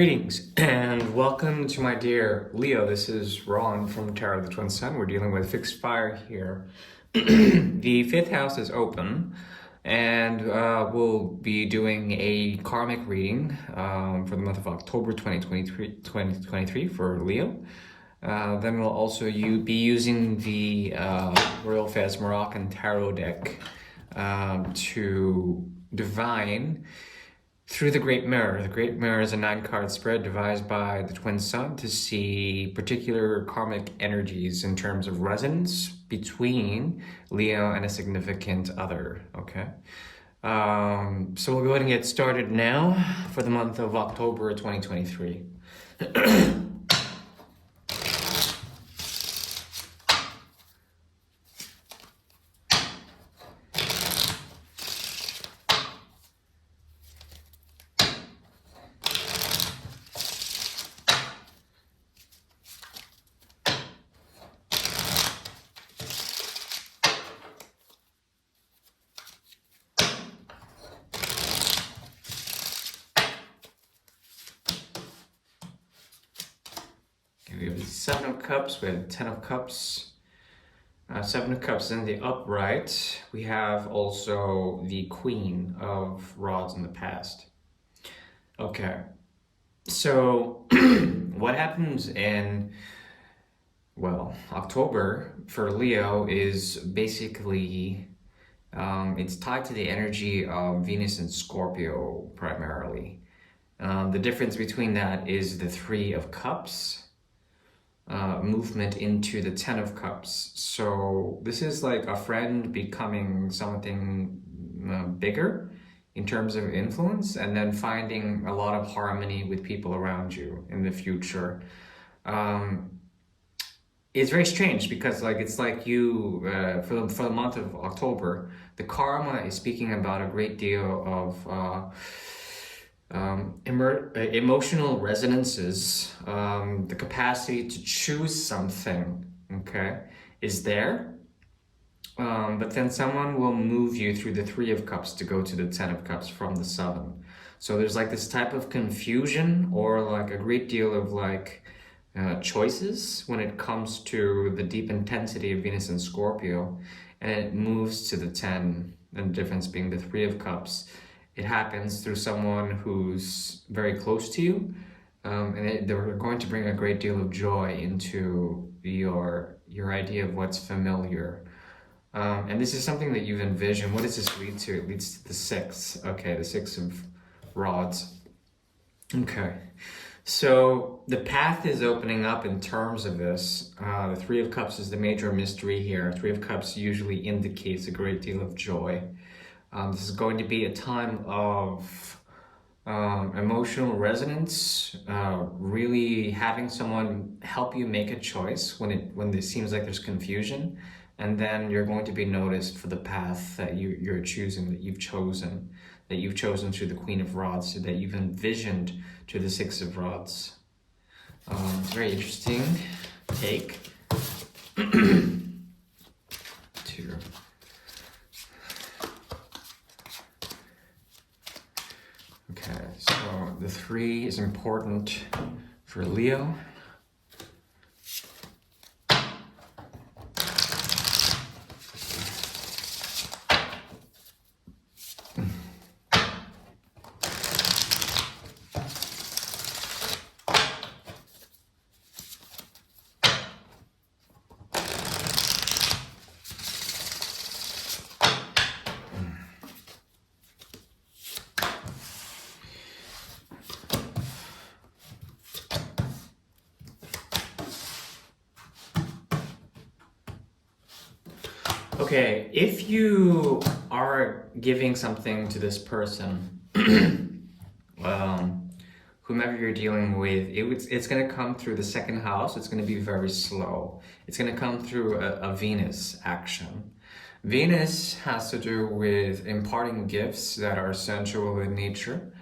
Greetings and welcome to my dear Leo. This is Ron from Tarot of the Twin Sun. We're dealing with fixed fire here. The fifth house is open and we'll be doing a karmic reading for the month of October 2023 for Leo. Then we'll also be using the Royal Fez Moroccan Tarot deck to divine through the Great Mirror. The Great Mirror is a 9-card spread devised by the Twin Sun to see particular karmic energies in terms of resonance between Leo and a significant other, okay? So we'll go ahead and get started now for the month of October 2023. We have the 7 of Cups, we have the 10 of Cups, 7 of Cups in the upright. We have also the Queen of Rods in the past. Okay, so what happens in, well, October for Leo is basically, it's tied to the energy of Venus and Scorpio primarily. The difference between that is the 3 of Cups. Movement into the 10 of Cups. So this is like a friend becoming something bigger in terms of influence, and then finding a lot of harmony with people around you in the future. It's very strange because it's like you, for the month of October, the karma is speaking about a great deal of emotional resonances. The capacity to choose something, okay, is there, but then someone will move you through the 3 of Cups to go to the 10 of Cups from the 7. So there's like this type of confusion or like a great deal of choices when it comes to the deep intensity of Venus and Scorpio, and it moves to the 10, and the difference being the 3 of Cups. It happens through someone who's very close to you, and they're going to bring a great deal of joy into your idea of what's familiar. And this is something that you've envisioned. What does this lead to? It leads to the 6. Okay, the 6 of Rods. Okay, so the path is opening up in terms of this. The 3 of Cups is the major mystery here. 3 of Cups usually indicates a great deal of joy. This is going to be a time of emotional resonance, really having someone help you make a choice when it seems like there's confusion, and then you're going to be noticed for the path that you're choosing, that you've chosen through the Queen of Rods, so that you've envisioned to the 6 of Rods. It's very interesting take. Okay, so the 3 is important for Leo. Okay, if you are giving something to this person, whomever you're dealing with, it's going to come through the 2nd house. It's going to be very slow. It's going to come through a Venus action. Venus has to do with imparting gifts that are sensual in nature.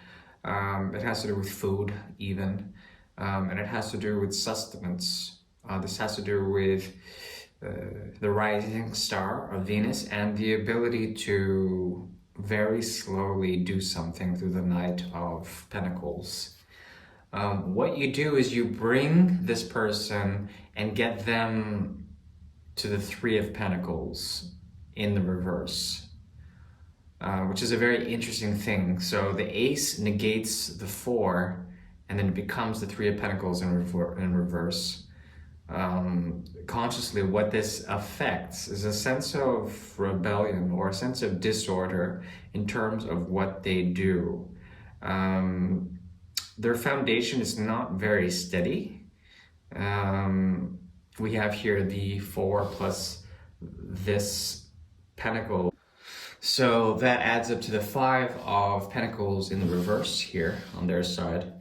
It has to do with food even, and it has to do with sustenance. This has to do with the rising star of Venus and the ability to very slowly do something through the Knight of Pentacles. What you do is you bring this person and get them to the Three of Pentacles in the reverse, which is a very interesting thing. So the Ace negates the Four, and then it becomes the Three of Pentacles in reverse. Consciously, what this affects is a sense of rebellion or a sense of disorder in terms of what they do. Their foundation is not very steady. We have here the Four plus this Pentacle. So that adds up to the Five of Pentacles in the reverse here on their side,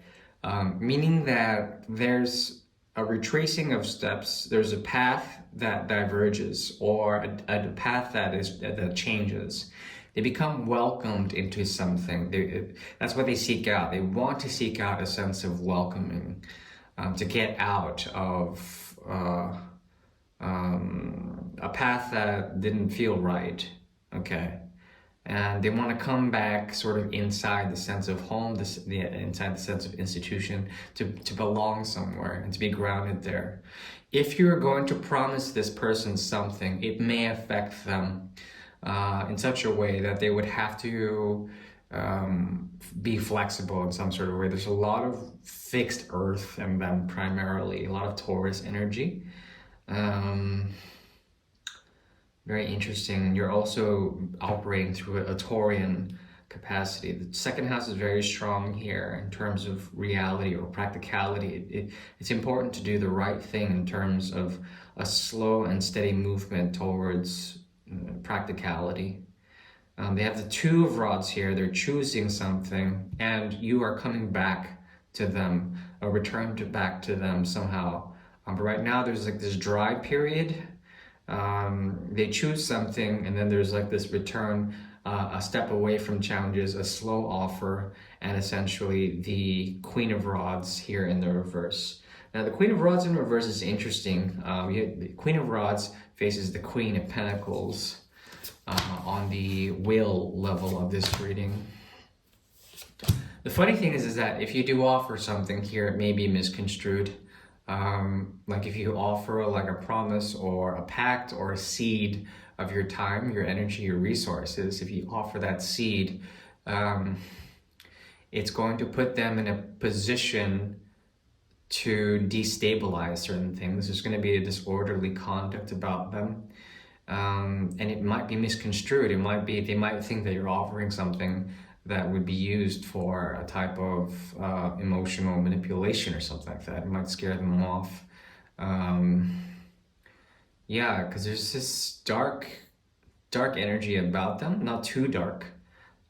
meaning that there's a retracing of steps. There's a path that diverges, or a path that changes. They become welcomed into something. That's what they seek out. They want to seek out a sense of welcoming, to get out of a path that didn't feel right. Okay. And they want to come back sort of inside the sense of home, inside the sense of institution, to belong somewhere and to be grounded there. If you're going to promise this person something, it may affect them in such a way that they would have to be flexible in some sort of way. There's a lot of fixed earth in them primarily, a lot of Taurus energy. Very interesting. You're also operating through a Taurian capacity. The second house is very strong here in terms of reality or practicality. It's important to do the right thing in terms of a slow and steady movement towards practicality. They have the Two of Rods here. They're choosing something, and you are coming back to them, a return back to them somehow. But right now there's like this dry period. They choose something, and then there's like this return, a step away from challenges, a slow offer, and essentially the Queen of Rods here in the reverse. Now the Queen of Rods in reverse is interesting. The Queen of Rods faces the Queen of Pentacles on the will level of this reading. The funny thing is that if you do offer something here, it may be misconstrued. Like if you offer like a promise or a pact or a seed of your time, your energy, your resources, if you offer that seed, it's going to put them in a position to destabilize certain things. There's going to be a disorderly conduct about them. And it might be misconstrued. They might think that you're offering something that would be used for a type of emotional manipulation or something like that. It might scare them off. Yeah, because there's this dark energy about them, not too dark,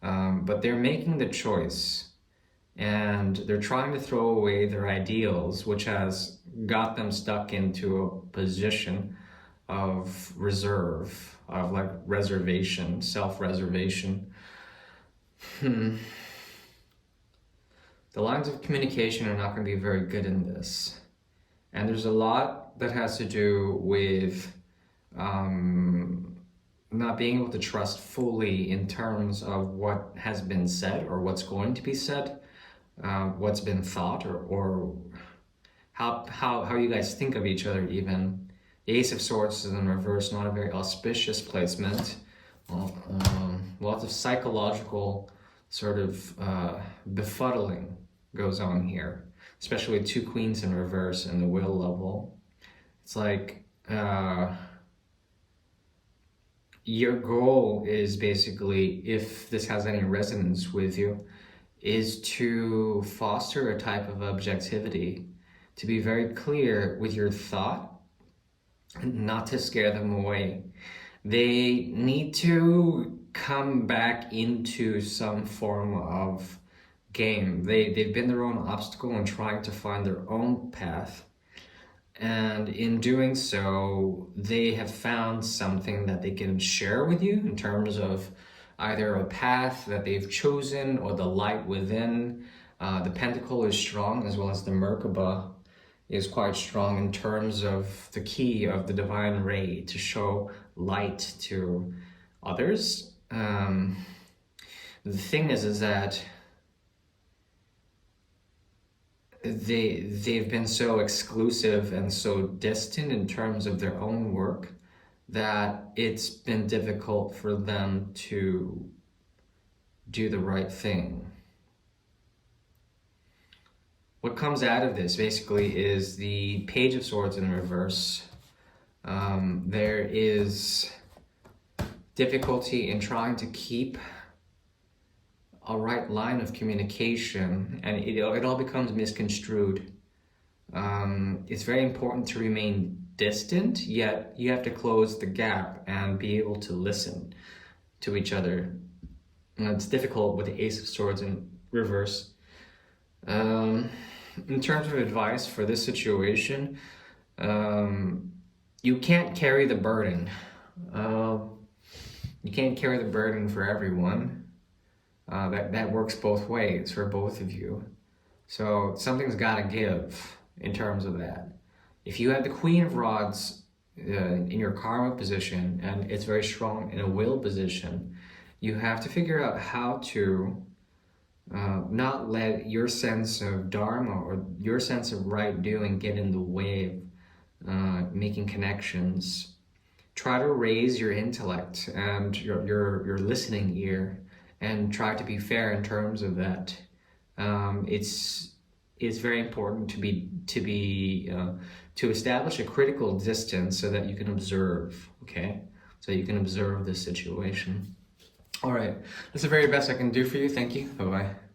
but they're making the choice, and they're trying to throw away their ideals, which has got them stuck into a position of reserve, of like reservation, self-reservation. The lines of communication are not going to be very good in this. And there's a lot that has to do with not being able to trust fully in terms of what has been said or what's going to be said, what's been thought, or how you guys think of each other even. The Ace of Swords is in reverse, not a very auspicious placement. Lots of psychological sort of befuddling goes on here, especially with two queens in reverse and the will level. It's like your goal is basically, if this has any resonance with you, is to foster a type of objectivity, to be very clear with your thought, not to scare them away. They need to come back into some form of game. They've been their own obstacle in trying to find their own path. And in doing so, they have found something that they can share with you in terms of either a path that they've chosen or the light within. The Pentacle is strong, as well as the Merkaba is quite strong in terms of the key of the divine ray to show light to others. The thing is that they've been so exclusive and so distant in terms of their own work that it's been difficult for them to do the right thing. What comes out of this basically is the Page of Swords in reverse. There is difficulty in trying to keep a right line of communication, and it all becomes misconstrued. It's very important to remain distant, yet you have to close the gap and be able to listen to each other. And it's difficult with the Ace of Swords in reverse. In terms of advice for this situation, you can't carry the burden. You can't carry the burden for everyone. That works both ways for both of you. So something's got to give in terms of that. If you have the Queen of Rods in your karma position and it's very strong in a will position, you have to figure out how to not let your sense of dharma or your sense of right doing get in the way of making connections. Try to raise your intellect and your listening ear, and try to be fair in terms of that. It's very important to establish a critical distance so that you can observe. Okay, so you can observe the situation. All right, that's the very best I can do for you. Thank you. Bye bye.